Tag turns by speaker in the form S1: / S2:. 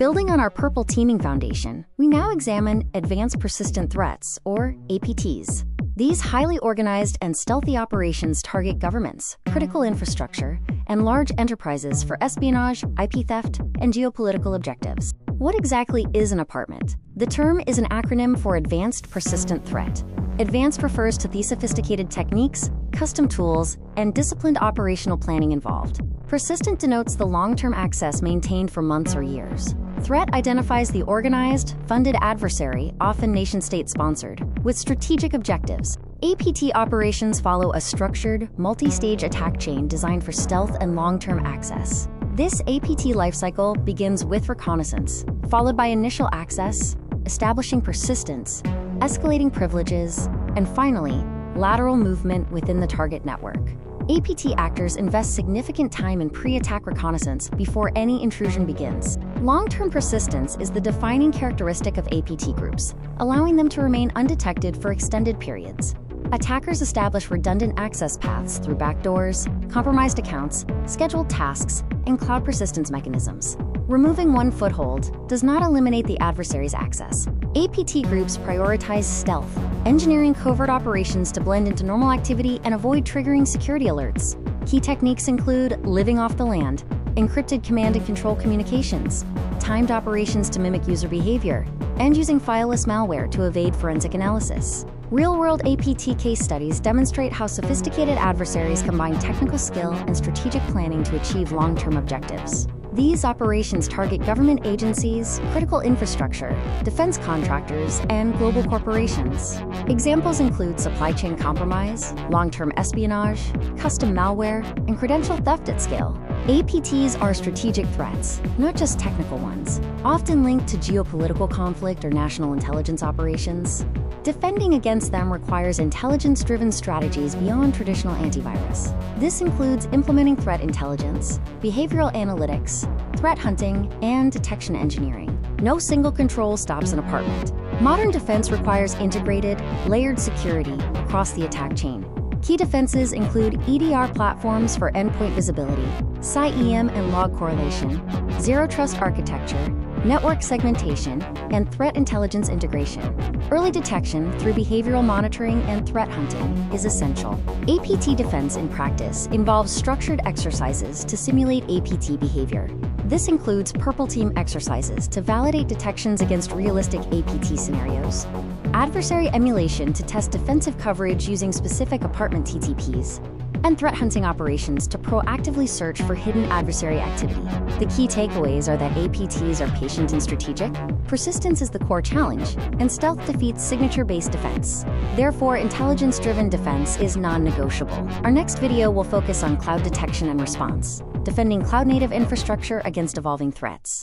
S1: Building on our purple teaming foundation, we now examine Advanced Persistent Threats, or APTs. These highly organized and stealthy operations target governments, critical infrastructure, and large enterprises for espionage, IP theft, and geopolitical objectives. What exactly is an apartment? The term is an acronym for Advanced Persistent Threat. Advanced refers to the sophisticated techniques, custom tools, and disciplined operational planning involved. Persistent denotes the long-term access maintained for months or years. Threat identifies the organized, funded adversary, often nation-state sponsored, with strategic objectives. APT operations follow a structured, multi-stage attack chain designed for stealth and long-term access. This APT lifecycle begins with reconnaissance, followed by initial access, establishing persistence, escalating privileges, and finally, lateral movement within the target network. APT actors invest significant time in pre-attack reconnaissance before any intrusion begins. Long-term persistence is the defining characteristic of APT groups, allowing them to remain undetected for extended periods. Attackers establish redundant access paths through backdoors, compromised accounts, scheduled tasks, and cloud persistence mechanisms. Removing one foothold does not eliminate the adversary's access. APT groups prioritize stealth, engineering covert operations to blend into normal activity and avoid triggering security alerts. Key techniques include living off the land, encrypted command and control communications, timed operations to mimic user behavior, and using fileless malware to evade forensic analysis. Real-world APT case studies demonstrate how sophisticated adversaries combine technical skill and strategic planning to achieve long-term objectives. These operations target government agencies, critical infrastructure, defense contractors, and global corporations. Examples include supply chain compromise, long-term espionage, custom malware, and credential theft at scale. APTs are strategic threats, not just technical ones, often linked to geopolitical conflict or national intelligence operations. Defending against them requires intelligence-driven strategies beyond traditional antivirus. This includes implementing threat intelligence, behavioral analytics, threat hunting, and detection engineering. No single control stops an apartment. Modern defense requires integrated, layered security across the attack chain. Key defenses include EDR platforms for endpoint visibility, SIEM and log correlation, zero-trust architecture, network segmentation, and threat intelligence integration. Early detection through behavioral monitoring and threat hunting is essential. APT defense in practice involves structured exercises to simulate APT behavior. This includes purple team exercises to validate detections against realistic APT scenarios, adversary emulation to test defensive coverage using specific apartment TTPs, and threat hunting operations to proactively search for hidden adversary activity. The key takeaways are that APTs are patient and strategic, persistence is the core challenge, and stealth defeats signature-based defense. Therefore, intelligence-driven defense is non-negotiable. Our next video will focus on cloud detection and response, defending cloud-native infrastructure against evolving threats.